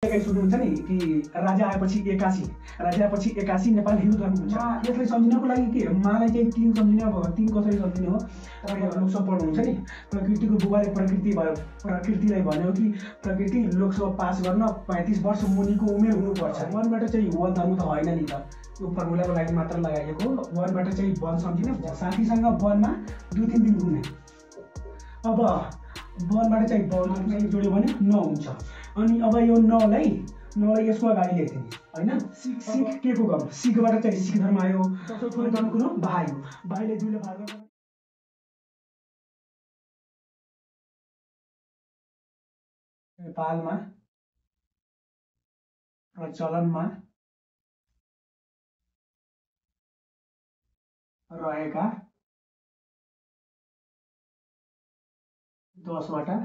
कहिलेकाहीँ सुन्नुहुन्छ नि कि राजा आएपछि एकासी नेपाल हिन्दू धर्म हुन्छ। यसलाई सम्झिनको लागि के मालाई चाहिँ तीन सम्झिने, अब तीन कसरी सम्झिने हो तपाईँ लोकसभा पढ्नुहुन्छ नि। प्रकृतिको बुबाले प्रकृतिलाई भन्यो कि प्रकृति लोकसभा पास गर्न 35 वर्ष मुनिको उमेर हुनुपर्छ। वनबाट चाहिँ वन धर्म त होइन नि त, यो फर्मुलाको लागि मात्र लगाइएको। वनबाट चाहिँ वन सम्झिने, साथीसँग वनमा 2-3 दिन घुम्ने। अब वनबाट चाहिँ वन जोड्यो भने 9 हुन्छ। अनि अब यो 9लाई यसको अगाडि लेख्थेँ नि होइन। सिख के को गर्नु, सिखबाट चाहिँ सिख धर्म आयो। दोस्रो धर्म कुरो भाइ हो, भाइले 2 ले भाग गर्नु। नेपालमा प्रचलनमा रहेका 10वटा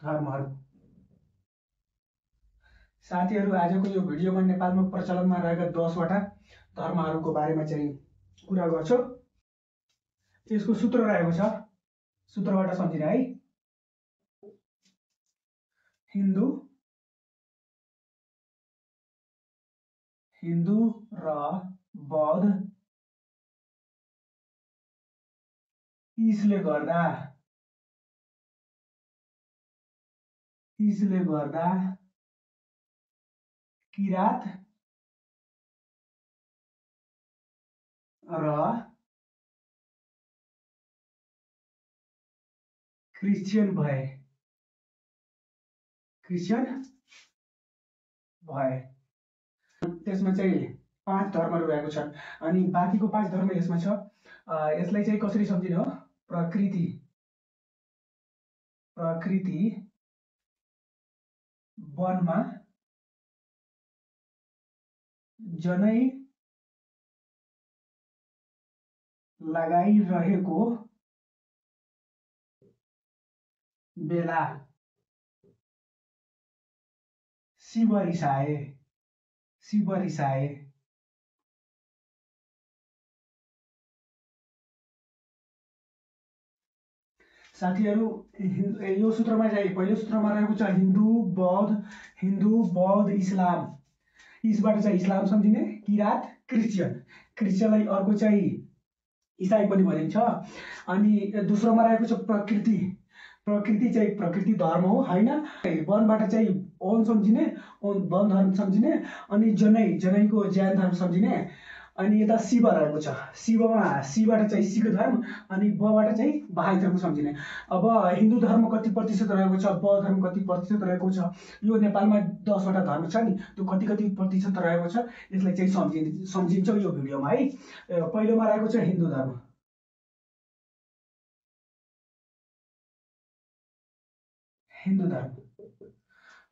धर्महरू। साथीहरू, आजको यो भिडियोमा नेपालमा प्रचलनमा रहेका 10वटा धर्महरूको बारेमा चाहिँ कुरा गर्छु। यसको सूत्र रहेको छ, सूत्रबाट सम्झिने है। हिन्दू र बौद्ध इसले गर्दा किरात र क्रिश्चियन भए। त्यसमा चाहिँ 5 धर्महरू रहेको छ अनि बाँकीको 5 धर्म यसमा छ। यसलाई चाहिँ कसरी सम्झिने हो? प्रकृति वनमा जनै लगाइरहेको बेला शिव रिसाए। साथीहरू, यो सूत्रमा चाहिँ पहिलो सूत्रमा रहेको छ हिन्दू बौद्ध इस्लाम। इसबाट चाहिँ इस्लाम सम्झिने, किरात क्रिश्चियनलाई अर्को चाहिँ इसाई पनि भनिन्छ। अनि दोस्रोमा रहेको छ प्रकृति चाहिँ प्रकृति धर्म हो होइन। वनबाट चाहिँ वन सम्झिने, वन धर्म सम्झिने। अनि जनैको जैन धर्म सम्झिने। अनि यता शिव रहेको छ, शिवबाट चाहिँ सिख धर्म अनि बबाट चाहिँ भाइ धर्म सम्झिने। अब हिन्दू धर्म कति प्रतिशत रहेको छ, बौद्ध धर्म कति प्रतिशत रहेको छ, यो नेपालमा 10वटा धर्म छ नि, त्यो कति प्रतिशत रहेको छ यसलाई चाहिँ सम्झिन्छ यो भिडियोमा है। पहिलोमा रहेको छ हिन्दू धर्म।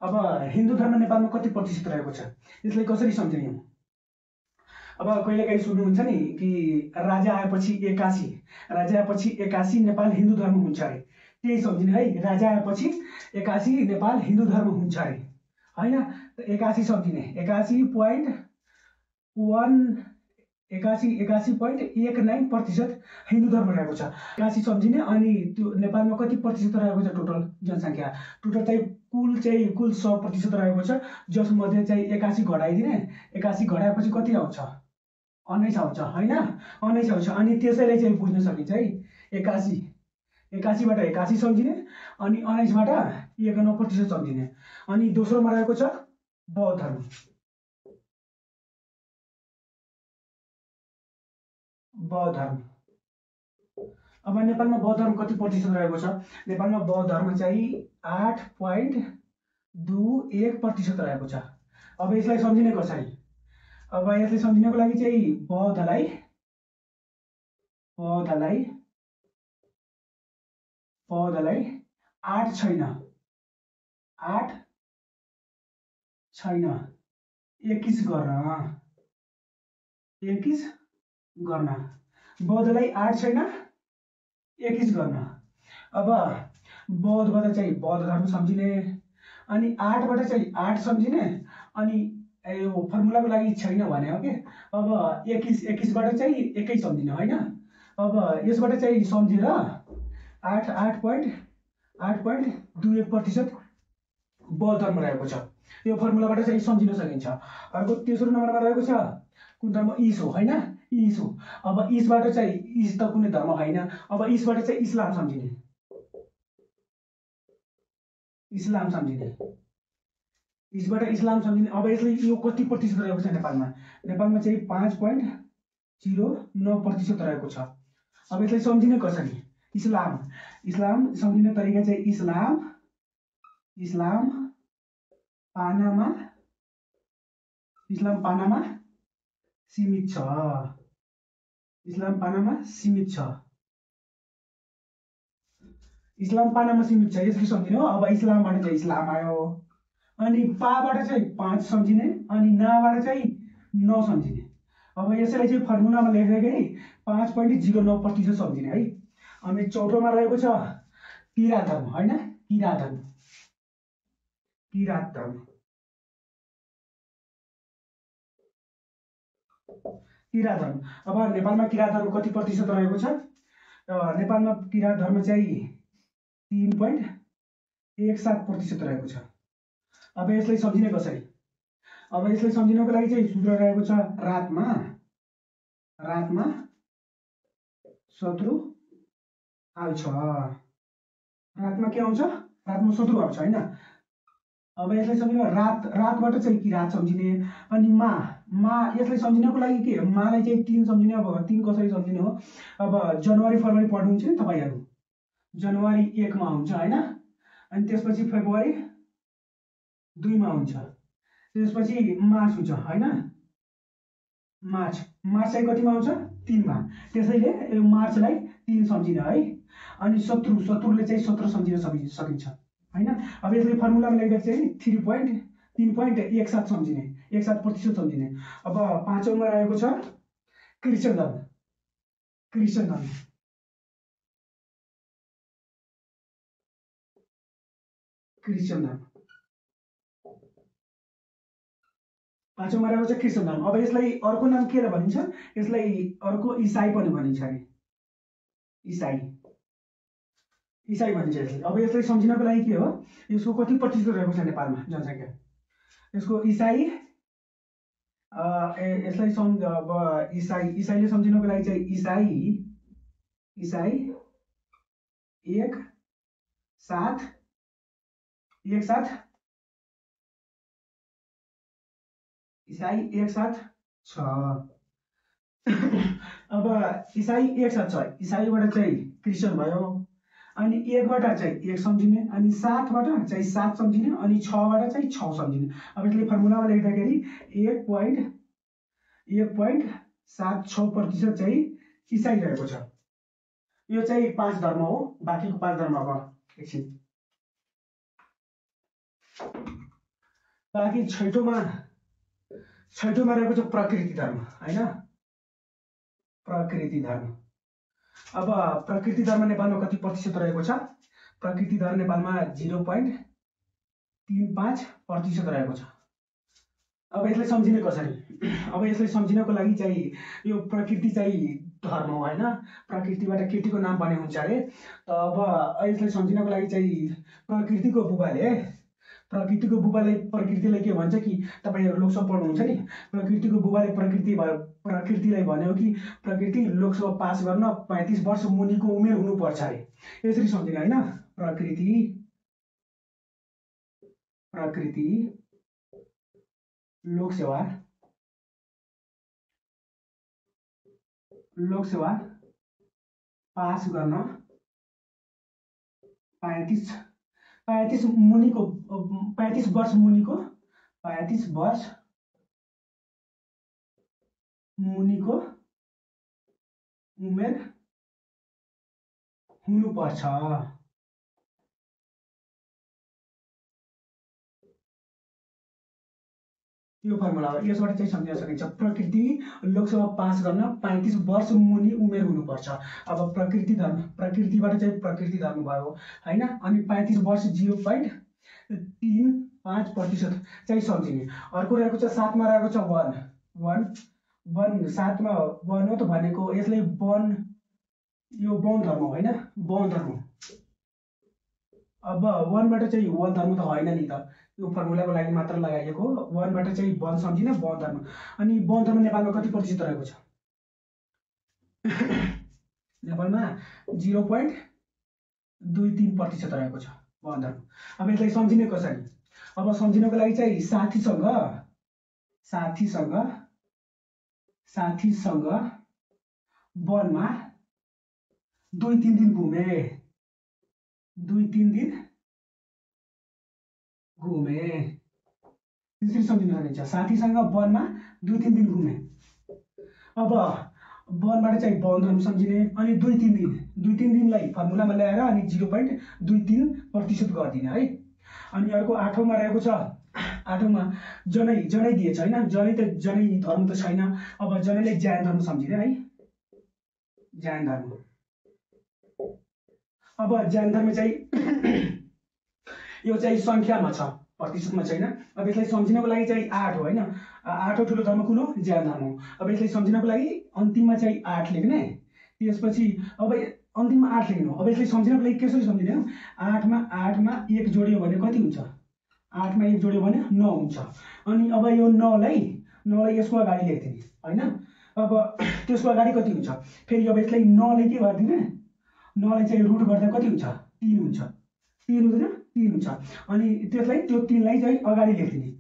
अब हिन्दू धर्म नेपालमा कति प्रतिशत रहेको छ यसलाई कसरी सम्झिने? अब कहिलेकाहीँ सुन्नुहुन्छ नि कि राजा आएपछि एकासी नेपाल हिन्दू धर्म हुन्छ अरे। त्यही सम्झिने है, राजा आएपछि एकासी नेपाल हिन्दू धर्म हुन्छ अरे होइन। 81 सम्झिने, 81.19% हिन्दू धर्म रहेको छ। 81 सम्झिने। अनि त्यो नेपालमा कति प्रतिशत रहेको छ टोटल जनसङ्ख्या? टोटल चाहिँ कुल 100% रहेको छ, जसमध्ये चाहिँ 81 घटाइदिने। 81 घटाएपछि कति आउँछ? 19 आउँछ होइन, 19 आउँछ। अनि त्यसैलाई चाहिँ बुझ्न सकिन्छ है। 81बाट 81 सम्झिने अनि 19बाट 91% सम्झिने। अनि दोस्रोमा रहेको छ बौद्ध धर्म। अब नेपालमा बौद्ध धर्म कति प्रतिशत रहेको छ? नेपालमा बौद्ध धर्म चाहिँ 8.21% रहेको छ। अब यसलाई सम्झिने कसरी? अब यसलाई सम्झिनको लागि चाहिँ बौद्धलाई 8 छैन 21 गर्न। बौद्धलाई 8 छैन 21 गर्न। अब बौद्धबाट चाहिँ बौद्ध धर्म सम्झिने। अनि 8बाट चाहिँ 8 सम्झिने। अनि यो फर्मुलाको लागि छैन भने हो कि। अब 21बाट चाहिँ 21 सम्झिने होइन। अब यसबाट चाहिँ सम्झेर 8.21 8.21% बौद्ध धर्म रहेको छ। यो फर्मुलाबाट चाहिँ सम्झिन सकिन्छ। अर्को तेस्रो नम्बरमा रहेको छ कुन धर्म? ईश हो हैन, ईश हो। अब ईशबाट चाहिँ ईश त कुनै धर्म होइन, अब ईशबाट चाहिँ इस्लाम सम्झिने, इस्लाम सम्झिने, ईशबाट इस्लाम सम्झिने। अब यसले यो कति प्रतिशत रहेको छ नेपालमा? नेपालमा चाहिँ 5.09% रहेको छ। अब यसलाई सम्झिने कसरी? इस्लाम, इस्लाम सम्झिने तरिका चाहिँ इस्लाम, इस्लाम पानामा, इस्लाम पानामा सीमित छ, इस्लाम पानामा सीमित छ, इस्लाम पानामा सीमित छ, यसरी सम्झिने हो। अब इस्लामबाट चाहिँ इस्लाम आयो, अनि पाबाट चाहिँ 5 सम्झिने, अनि नाबाट चाहिँ 9 सम्झिने। अब यसलाई चाहिँ फर्मुलामा लेख्दाखेरि 5.09% सम्झिने है। अनि चौथोमा रहेको छ किरात धर्म हैन, किरात धर्म, किरात धर्म, किरात धर्म। अब नेपालमा किरात धर्म कति प्रतिशत रहेको छ? नेपालमा किरात धर्म चाहिँ 3.17% रहेको छ। अब यसलाई सम्झिने कसरी? अब यसलाई सम्झिनको लागि चाहिँ सूत्र रहेको छ रातमा, रातमा शत्रु आउँछ, रातमा के आउँछ? रातमा शत्रु आउँछ हैन। अब यसलाई सम्झिनु, रात, रातबाट चाहिँ किरात सम्झिने। अनि मा, यसलाई सम्झिनको लागि के? मालाई चाहिँ 3 सम्झिने। अब 3 कसरी सम्झिने हो? अब जनवरी फरवरी पढ्नुहुन्छ नि तपाईहरु, जनवरी 1 मा हुन्छ हैन, अनि त्यसपछि फेब्रुअरी 2 मा हुन्छ, त्यसपछि मार्च हुन्छ हैन, मार्च, मार्च चाहिँ कतिमा आउँछ? 3 मा। त्यसैले मार्चलाई 3 सम्झिने है। अनि शत्रु, शत्रुले चाहिँ 17 सम्झिन सकिन्छ हैन। अब यसले फर्मुलामा लेख्दा चाहिँ 3.17 सम्झिने, 17% सम्झिने। अब 5औंमा रहेको छ क्रिश्चियन धर्म, क्रिश्चियन धर्म, क्रिश्चियन धर्म, 5औंमा रहेको छ क्रिश्चियन धर्म। अब यसलाई अर्को नाम के भनिन्छ? यसलाई अर्को ईसाई पनि भनिन्छ अरे, ईसाई, ईसाई भनिन्छ यसलाई। अब यसलाई सम्झिनको लागि के हो? यसको कति प्रतिशत रहेको छ नेपालमा जनसंख्या? यसको ईसाई यसलाई सम्झ, अब ईसाई, ईसाईले सम्झिनको लागि चाहिँ ईसाई, ईसाई एक साथ ईसाई एक साथ छ। अब ईसाई एक साथ छ, ईसाईबाट चाहिँ क्रिश्चियन भयो, अनि 1 बाट चाहिँ 1 सम्झिने, अनि 7 बाट चाहिँ 7 सम्झिने, अनि 6 बाट चाहिँ 6 सम्झिने। अब यसले फर्मुलामा लेख्दाखेरि 1.76% चाहिँ ईसाई रहेको छ। यो चाहिँ 5 धर्म हो, बाँकीको 5 धर्म अब एकछिन। बाँकी छैठौंमा रहेको छ प्रकृति धर्म हैन, प्रकृति धर्म। अब प्रकृति धर्म नेपालमा कति प्रतिशत रहेको छ? प्रकृति धर्म नेपालमा 0.35% रहेको छ। अब यसलाई सम्झिने कसरी? अब यसलाई सम्झिनको लागि चाहिँ यो प्रकृति चाहिँ धर्म हो हैन, प्रकृतिबाट केटीको नाम बने हुन्छ अरे। अब यसलाई सम्झिनको लागि चाहिँ प्रकृतिको बुबाले प्रकृतिलाई के भन्छ कि तपाईहरु लोकसभा पढ्नुहुन्छ नि, प्रकृतिको बुबाले प्रकृतिलाई भन्यो कि प्रकृति लोकसभा पास गर्न 35 वर्ष मुनिको उमेर हुनुपर्छ अरे। यसरी सम्झिने हैन, प्रकृति लोकसेवा पास गर्न 35 वर्ष मुनिको उमेर हुनुपर्छ। यो फर्मुला हो, यसबाट चाहिँ सम्झिन सकिन्छ। प्रकृति लोकसभा पास गर्न 35 वर्ष मुनि उमेर हुनुपर्छ। अब प्रकृति धर्म, प्रकृतिबाट चाहिँ प्रकृति धर्म भयो हैन, अनि 35 वर्ष 0.35% चाहिँ सम्झिने। अर्को रहेको छ 7 मा रहेको छ वन, 7 मा वन हो त भनेको, यसलाई वन, यो बौद्ध धर्म हैन, बौद्ध धर्म, अब 1 बाट चाहिँ वन धर्म त होइन नि त, यो फर्मुलाको लागि मात्र लगाइएको हो। 1 बाट चाहिँ वन सम्झिने वन धर्म। अनि वन धर्म नेपालमा कति प्रतिशत रहेको छ? नेपालमा 0.23% रहेको छ वन धर्म। अब यसलाई सम्झिने कसरी? अब सम्झिनको लागि चाहिँ साथीसँग वनमा 2-3 दिन घुमे, 2-3 दिन घुमे, त्यसरी सम्झिन सकिन्छ। साथीसँग वनमा 2-3 दिन घुमे। अब वनबाट चाहिँ वन धर्म सम्झिने, अनि 2-3 दिनलाई फर्मुलामा ल्याएर अनि 0.23% गरिदिने है। अनि अर्को 8औँमा रहेको छ, 8औँमा जनै दिएछ होइन, जनै धर्म त छैन। अब जनैलाई ज्यान धर्म सम्झिने है, ज्यान धर्म। अब ज्यान धर्म चाहिँ यो चाहिँ संख्यामा छ, प्रतिशतमा छैन। अब यसलाई सम्झिनको लागि चाहिँ 8 हो होइन, 8औं ठुलो धर्म कुन हो? ज्यान धर्म हो। अब यसलाई सम्झिनको लागि अन्तिममा चाहिँ 8 लेख्ने, त्यसपछि अब अन्तिममा 8 लेख्नु। अब यसलाई सम्झिनको लागि कसरी सम्झिने हो? 8 मा 1 जोडियो भने कति हुन्छ? 8 मा 1 जोडियो भने 9 हुन्छ। अनि अब यो 9 लाई यसको अगाडि लेख्दिने होइन। अब त्यसको अगाडि कति हुन्छ? फेरि अब यसलाई 9 लाई के गरिदिने? 9 लाई चाहिँ रुट गर्दा कति हुन्छ? 3 हुन्छ। 3 हुँदैन? 3 हुन्छ। अनि त्यसलाई त्यो 3 लाई चाहिँ अगाडि लेख्दिने।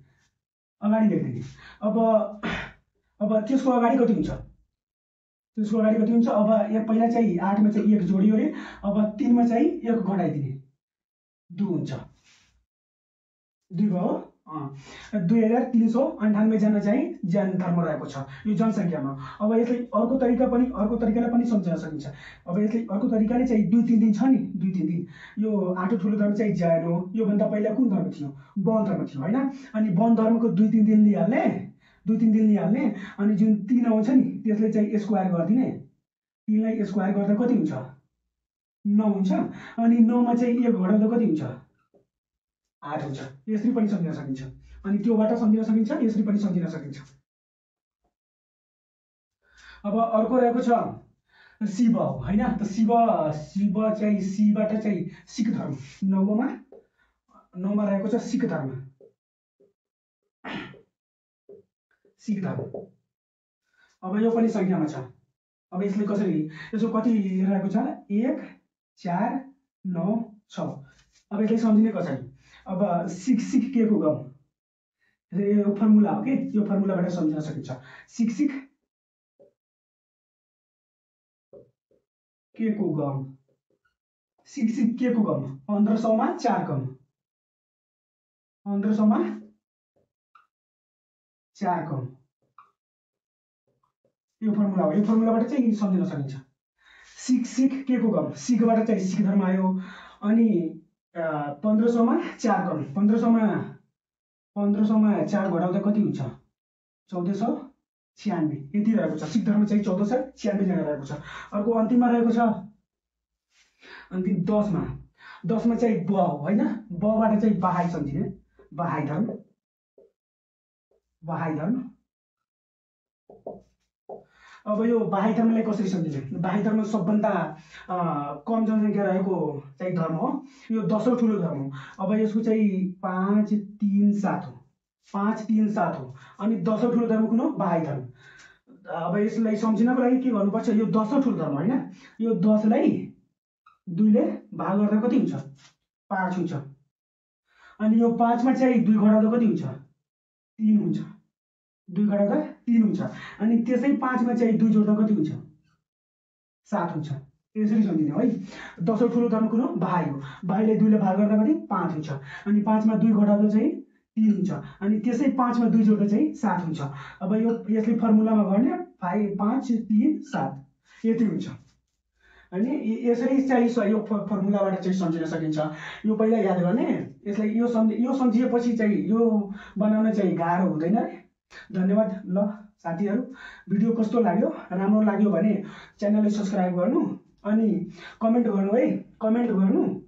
अब त्यसको अगाडि कति हुन्छ? अब पहिला चाहिँ 8 मा चाहिँ 1 जोडियो अरे, अब 3 मा चाहिँ 1 घटाइदिने, 2 हुन्छ। 2 भयो। 2398 जना चाहिँ ज्यान धर्म रहेको छ यो जनसङ्ख्यामा। अब यसलाई अर्को तरिकाले पनि सम्झन सकिन्छ। अब यसलाई अर्को तरिकाले चाहिँ 2-3 दिन छ नि, 2-3 दिन यो 8औं ठुलो धर्म चाहिँ ज्यान हो। योभन्दा पहिला कुन धर्म थियो? वन धर्म थियो होइन। अनि वन धर्मको 2-3 दिन लिइहाल्ने, अनि जुन 3 आउँछ नि त्यसलाई चाहिँ स्क्वायर गरिदिने। 3 लाई स्क्वायर गर्दा कति हुन्छ? 9 हुन्छ। अनि 9 मा चाहिँ 1 घटाउँदा कति हुन्छ? 8 हुन्छ। यसरी पनि सम्झिन सकिन्छ। अनि त्योबाट सम्झिन सकिन्छ, यसरी पनि सम्झिन सकिन्छ। अब अर्को रहेको छ शिव होइन। त शिव चाहिँ शिवबाट चाहिँ सिख धर्म 9 मा रहेको छ सिख धर्म। अब यो पनि संख्यामा छ। अब यसले कसरी, यसो कति रहेको छ? 1 4 9 6। अब यसलाई सम्झिने कसरी? अब सिख के को गम, यो फर्मुला हो कि, यो फर्मुलाबाट सम्झिन सकिन्छ। सिख के को गम, 1500 मा 4 कम, 1500 मा 4 कम, यो फर्मुला हो। यो फर्मुलाबाट चाहिँ सम्झिन सकिन्छ। सिख के को गम, सिखबाट चाहिँ सिख धर्म आयो। अनि 1500 मा 4 कम, 1500 मा 4 घटाउँदा कति हुन्छ? 1496। यति रहेको छ। सिख धर्म चाहिँ 1496 जना रहेको छ। अर्को अन्तिममा रहेको छ, अन्तिम 10 मा चाहिँ ब हो होइन। बबाट चाहिँ बहाई सम्झिने, बहाई धर्म। अब यो बहाई धर्मलाई कसरी सम्झिने? बहाई धर्म सबभन्दा कम जनसङ्ख्या रहेको चाहिँ धर्म हो। यो 10औं ठुलो धर्म हो। अब यसको चाहिँ 537 हो, 537 हो। अनि 10औं ठुलो धर्म कुन हो? बहाई धर्म। अब यसलाई सम्झिनको लागि के गर्नुपर्छ? यो 10औं ठुलो धर्म होइन, यो 10 लाई 2 ले भाग गर्दा कति हुन्छ? 5 हुन्छ। अनि यो 5 मा चाहिँ 2 घटाउँदा कति हुन्छ? 3 हुन्छ। 2 घटाउँदा 3 हुन्छ। अनि त्यसै 5 मा चाहिँ 2 जोड्दा कति हुन्छ? 7 हुन्छ। यसरी सम्झिने है। 10औं ठुलो धर्म कुन हो? बहाई हो। बहाईलाई 2 ले भाग गर्दा कति? 5 हुन्छ। अनि 5 मा 2 घटाउँदा चाहिँ 3 हुन्छ। अनि त्यसै 5 मा 2 जोड्दा चाहिँ 7 हुन्छ। अब यसले फर्मुलामा गर्ने 5 3 7 यति हुन्छ। अनि यसरी चाहिँ यो फर्मुलाबाट चाहिँ सम्झिन सकिन्छ। यो पहिला याद गर्ने, यसलाई यो सम्झिएपछि चाहिँ यो बनाउन चाहिँ गाह्रो हुँदैन। धन्यवाद। ल साथीहरू, भिडियो कस्तो लाग्यो? राम्रो लाग्यो भने च्यानललाई सब्स्क्राइब गर्नु, अनि कमेन्ट गर्नु है, कमेन्ट गर्नु।